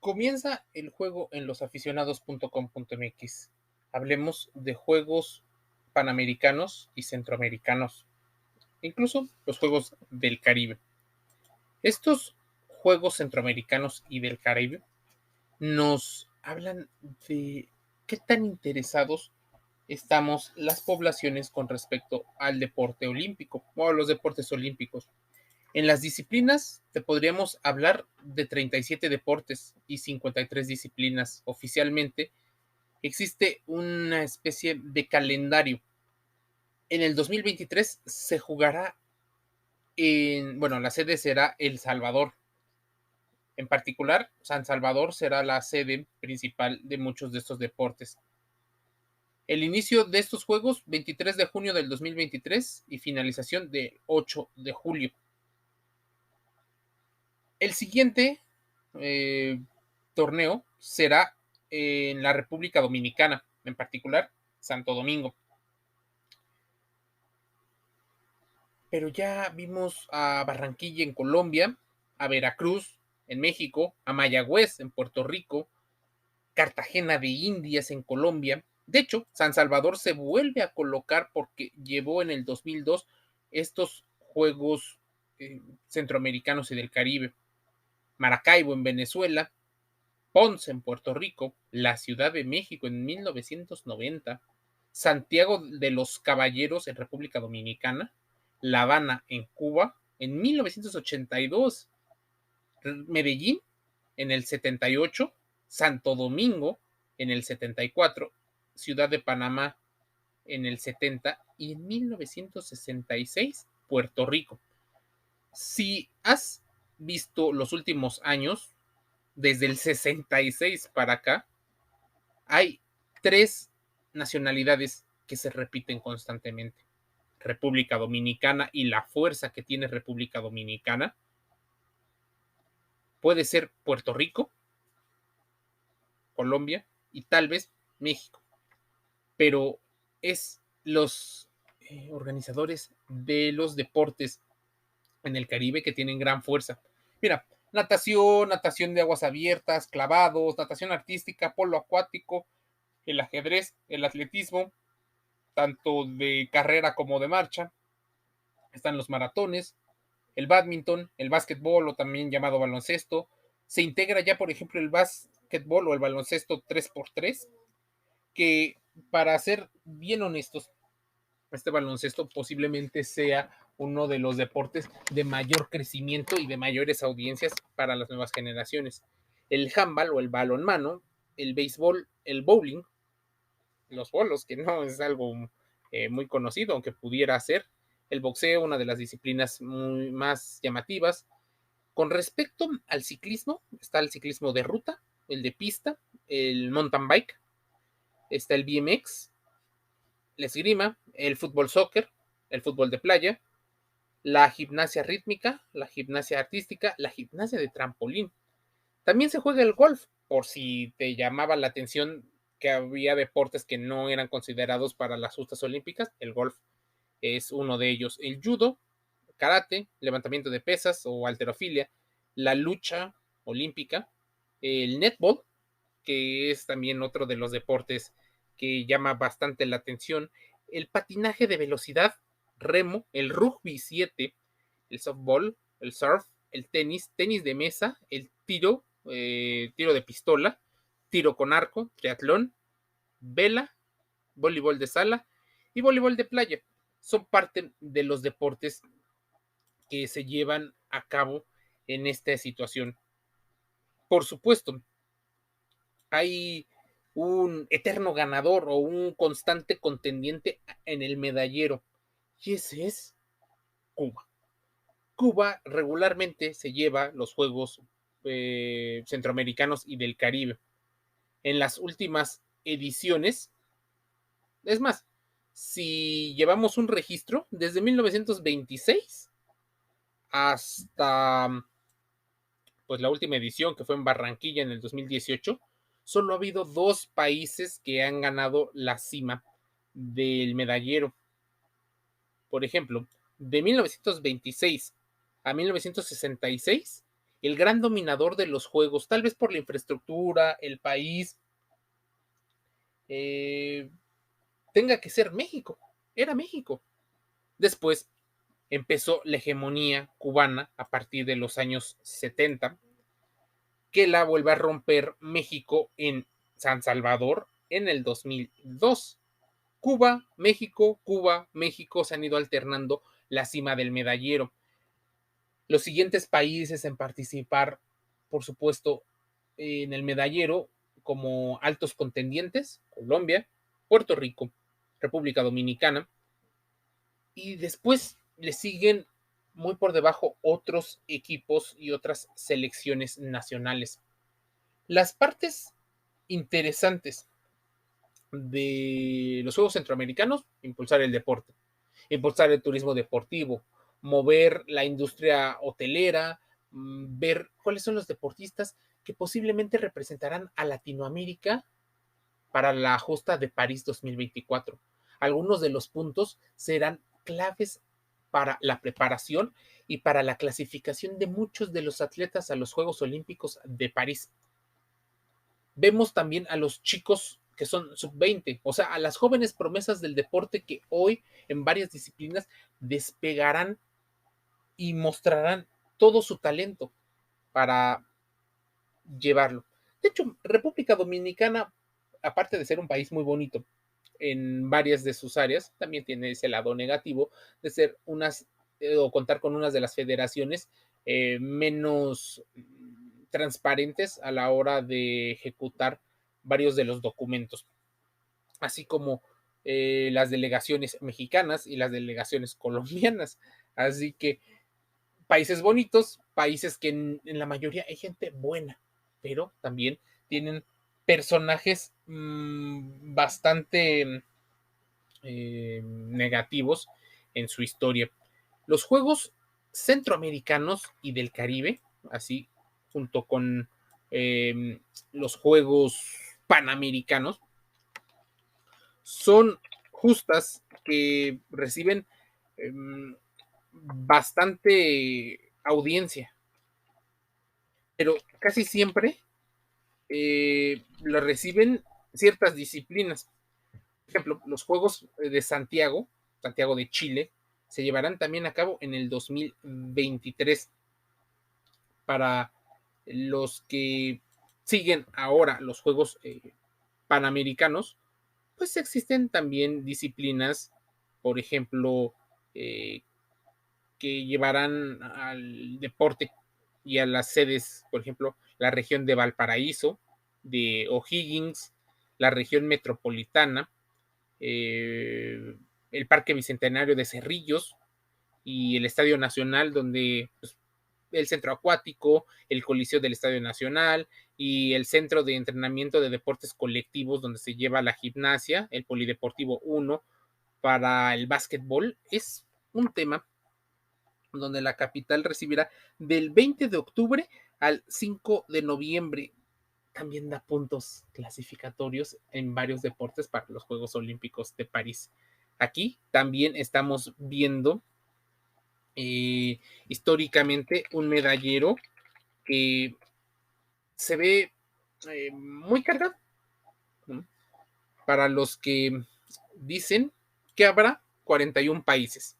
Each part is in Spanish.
Comienza el juego en losaficionados.com.mx. Hablemos de juegos panamericanos y centroamericanos, incluso los juegos del Caribe. Estos juegos centroamericanos y del Caribe nos hablan de qué tan interesados estamos las poblaciones con respecto al deporte olímpico o a los deportes olímpicos. En las disciplinas te podríamos hablar de 37 deportes y 53 disciplinas oficialmente. Existe una especie de calendario. En el 2023 se jugará la sede será El Salvador. En particular, San Salvador será la sede principal de muchos de estos deportes. El inicio de estos juegos, 23 de junio del 2023 y finalización del 8 de julio. El siguiente eh, torneo será en la República Dominicana, en particular Santo Domingo. Pero ya vimos a Barranquilla en Colombia, a Veracruz en México, a Mayagüez en Puerto Rico, Cartagena de Indias en Colombia. De hecho, San Salvador se vuelve a colocar porque llevó en el 2002 estos Juegos Centroamericanos y del Caribe. Maracaibo en Venezuela, Ponce en Puerto Rico, la Ciudad de México en 1990, Santiago de los Caballeros en República Dominicana, La Habana en Cuba en 1982, Medellín en el 78, Santo Domingo en el 74, Ciudad de Panamá en el 70 y en 1966 Puerto Rico. Si has visto los últimos años, desde el 66 para acá, hay tres nacionalidades que se repiten constantemente. República Dominicana y la fuerza que tiene República Dominicana. Puede ser Puerto Rico, Colombia y tal vez México. Pero es los organizadores de los deportes en el Caribe que tienen gran fuerza. Mira, natación, natación de aguas abiertas, clavados, natación artística, polo acuático, el ajedrez, el atletismo, tanto de carrera como de marcha. Están los maratones, el bádminton, el básquetbol o también llamado baloncesto. Se integra ya, por ejemplo, el básquetbol o el baloncesto 3x3, que para ser bien honestos, este baloncesto posiblemente sea uno de los deportes de mayor crecimiento y de mayores audiencias para las nuevas generaciones. El handball o el balonmano, el béisbol, el bowling, los bolos, que no es algo muy conocido, aunque pudiera ser, el boxeo, una de las disciplinas más llamativas. Con respecto al ciclismo, está el ciclismo de ruta, el de pista, el mountain bike, está el BMX, la esgrima, el fútbol soccer, el fútbol de playa, la gimnasia rítmica, la gimnasia artística, la gimnasia de trampolín. También se juega el golf, por si te llamaba la atención que había deportes que no eran considerados para las justas olímpicas, el golf es uno de ellos. El judo, karate, levantamiento de pesas o halterofilia, la lucha olímpica, el netball, que es también otro de los deportes que llama bastante la atención, el patinaje de velocidad, remo, el rugby 7, el softball, el surf, el tenis, tenis de mesa, el tiro de pistola, tiro con arco, triatlón, vela, voleibol de sala y voleibol de playa. Son parte de los deportes que se llevan a cabo en esta situación. Por supuesto, hay un eterno ganador o un constante contendiente en el medallero, y ese es Cuba. Cuba regularmente se lleva los Juegos Centroamericanos y del Caribe. En las últimas ediciones, es más, si llevamos un registro, desde 1926 hasta pues la última edición que fue en Barranquilla en el 2018, solo ha habido dos países que han ganado la cima del medallero. Por ejemplo, de 1926 a 1966 el gran dominador de los juegos, tal vez por la infraestructura, el país, eh, tenga que ser México. Era México. Después empezó la hegemonía cubana a partir de los años 70, que la vuelve a romper México en San Salvador en el 2002. Cuba, México se han ido alternando la cima del medallero. Los siguientes países en participar, por supuesto, en el medallero como altos contendientes: Colombia, Puerto Rico, República Dominicana, y después le siguen muy por debajo otros equipos y otras selecciones nacionales. Las partes interesantes de los Juegos Centroamericanos: impulsar el deporte, impulsar el turismo deportivo, mover la industria hotelera, ver cuáles son los deportistas que posiblemente representarán a Latinoamérica para la justa de París 2024. Algunos de los puntos serán claves para la preparación y para la clasificación de muchos de los atletas a los Juegos Olímpicos de París. Vemos también a los chicos que son sub-20, o sea, a las jóvenes promesas del deporte que hoy en varias disciplinas despegarán y mostrarán todo su talento para llevarlo. De hecho, República Dominicana, aparte de ser un país muy bonito en varias de sus áreas, también tiene ese lado negativo de ser o contar con unas de las federaciones menos transparentes a la hora de ejecutar varios de los documentos, así como las delegaciones mexicanas y las delegaciones colombianas. Así que países bonitos, países que en la mayoría hay gente buena, pero también tienen personajes bastante negativos en su historia. Los Juegos Centroamericanos y del Caribe, así junto con los Juegos Panamericanos, son justas que reciben eh, bastante audiencia, pero casi siempre lo reciben ciertas disciplinas. Por ejemplo, los Juegos de Santiago, Santiago de Chile, se llevarán también a cabo en el 2023. Para los que siguen ahora los Juegos Panamericanos, pues existen también disciplinas, por ejemplo, eh, que llevarán al deporte y a las sedes, por ejemplo, la región de Valparaíso, de O'Higgins, la región metropolitana, el Parque Bicentenario de Cerrillos y el Estadio Nacional, donde pues, el centro acuático, el Coliseo del Estadio Nacional y el centro de entrenamiento de deportes colectivos, donde se lleva la gimnasia, el Polideportivo 1 para el básquetbol. Es un tema donde la capital recibirá del 20 de octubre al 5 de noviembre. También da puntos clasificatorios en varios deportes para los Juegos Olímpicos de París. Aquí también estamos viendo históricamente un medallero que se ve muy cargado, ¿no? Para los que dicen que habrá 41 países,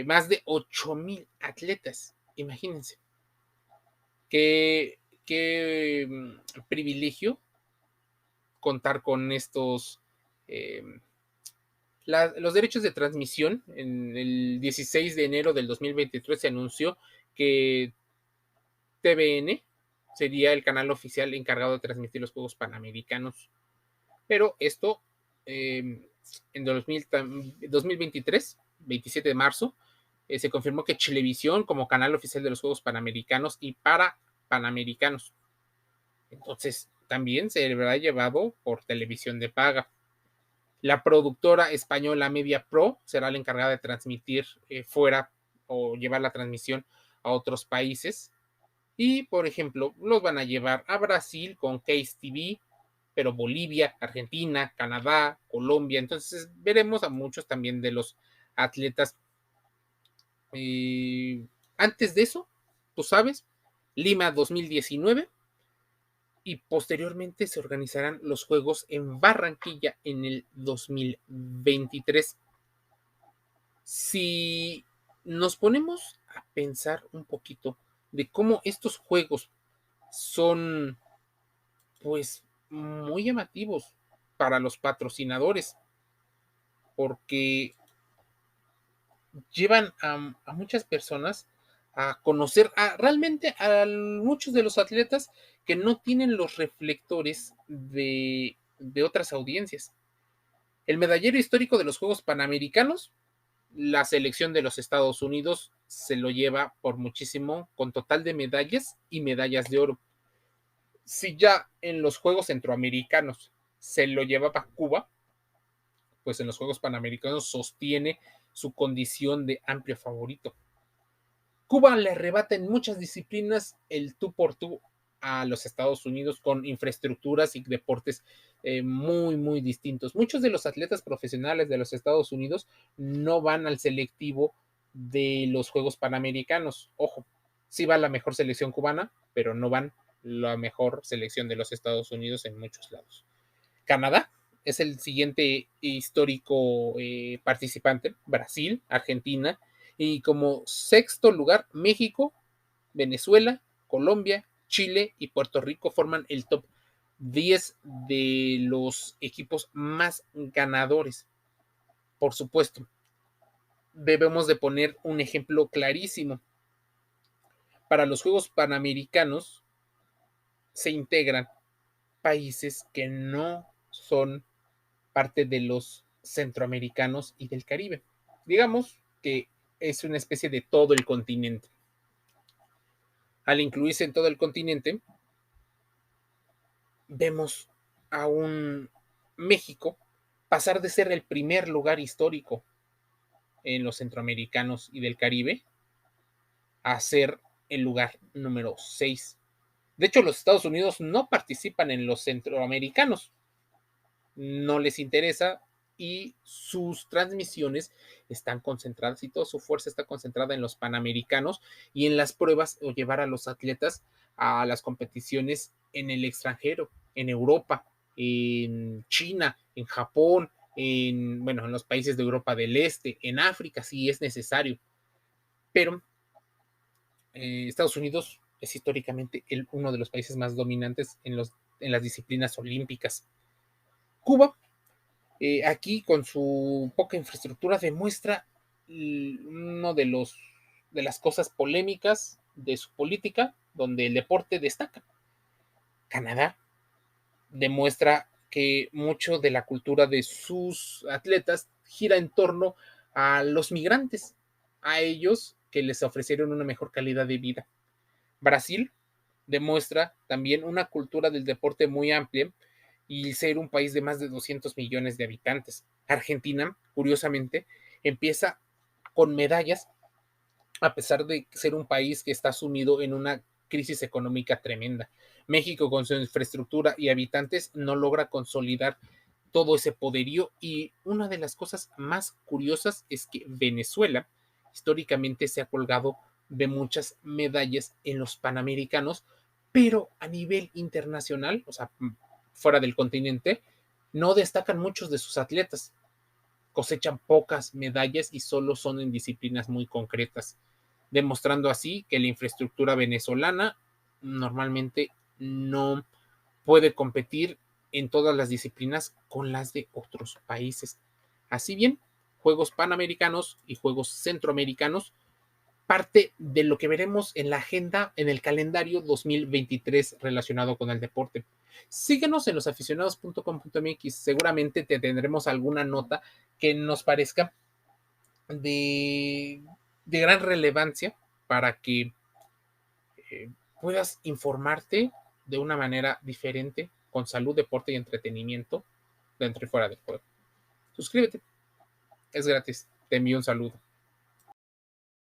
más de 8,000 atletas. Imagínense qué privilegio contar con estos los derechos de transmisión. En el 16 de enero del 2023 se anunció que TVN sería el canal oficial encargado de transmitir los Juegos Panamericanos. Pero esto en 2023, 27 de marzo, se confirmó que Chilevisión como canal oficial de los Juegos Panamericanos y para Panamericanos. Entonces, también se verá llevado por televisión de paga. La productora española Media Pro será la encargada de transmitir fuera o llevar la transmisión a otros países. Y, por ejemplo, los van a llevar a Brasil con Case TV, pero Bolivia, Argentina, Canadá, Colombia. Entonces veremos a muchos también de los atletas. Antes de eso, tú sabes, Lima 2019 y posteriormente se organizarán los Juegos en Barranquilla en el 2023. Si nos ponemos a pensar un poquito de cómo estos juegos son pues muy llamativos para los patrocinadores, porque llevan a muchas personas a conocer realmente a muchos de los atletas que no tienen los reflectores de otras audiencias. El medallero histórico de los Juegos Panamericanos, la selección de los Estados Unidos se lo lleva por muchísimo, con total de medallas y medallas de oro. Si ya en los Juegos Centroamericanos se lo llevaba Cuba, pues en los Juegos Panamericanos sostiene su condición de amplio favorito. Cuba le arrebata en muchas disciplinas el tú por tú a los Estados Unidos con infraestructuras y deportes muy distintos. Muchos de los atletas profesionales de los Estados Unidos no van al selectivo de los Juegos Panamericanos. Ojo, sí va la mejor selección cubana, pero no van la mejor selección de los Estados Unidos en muchos lados. Canadá es el siguiente histórico participante, Brasil, Argentina, y como sexto lugar, México, Venezuela, Colombia, Chile y Puerto Rico forman el top 10 de los equipos más ganadores. Por supuesto, debemos de poner un ejemplo clarísimo. Para los Juegos Panamericanos se integran países que no son parte de los centroamericanos y del Caribe. Digamos que es una especie de todo el continente. Al incluirse en todo el continente, vemos a un México pasar de ser el primer lugar histórico en los centroamericanos y del Caribe a ser el lugar número 6. De hecho, los Estados Unidos no participan en los centroamericanos, no les interesa y sus transmisiones están concentradas y toda su fuerza está concentrada en los panamericanos y en las pruebas o llevar a los atletas a las competiciones en el extranjero, en Europa, en China, en Japón, en los países de Europa del Este, en África, si es necesario. Pero Estados Unidos es históricamente uno de los países más dominantes en las disciplinas olímpicas. Cuba aquí con su poca infraestructura demuestra uno de las cosas polémicas de su política, donde el deporte destaca. Canadá demuestra que mucho de la cultura de sus atletas gira en torno a los migrantes, a ellos que les ofrecieron una mejor calidad de vida. Brasil demuestra también una cultura del deporte muy amplia y ser un país de más de 200 millones de habitantes. Argentina, curiosamente, empieza con medallas a pesar de ser un país que está sumido en una crisis económica tremenda. México, con su infraestructura y habitantes, no logra consolidar todo ese poderío y una de las cosas más curiosas es que Venezuela históricamente se ha colgado de muchas medallas en los Panamericanos, pero a nivel internacional, o sea, fuera del continente, no destacan muchos de sus atletas, cosechan pocas medallas y solo son en disciplinas muy concretas, demostrando así que la infraestructura venezolana normalmente no puede competir en todas las disciplinas con las de otros países. Así bien, Juegos Panamericanos y Juegos Centroamericanos, parte de lo que veremos en la agenda, en el calendario 2023 relacionado con el deporte. Síguenos en losaficionados.com.mx, seguramente te tendremos alguna nota que nos parezca de, de gran relevancia para que puedas informarte de una manera diferente con salud, deporte y entretenimiento dentro y fuera del juego. Suscríbete, es gratis. Te envío un saludo.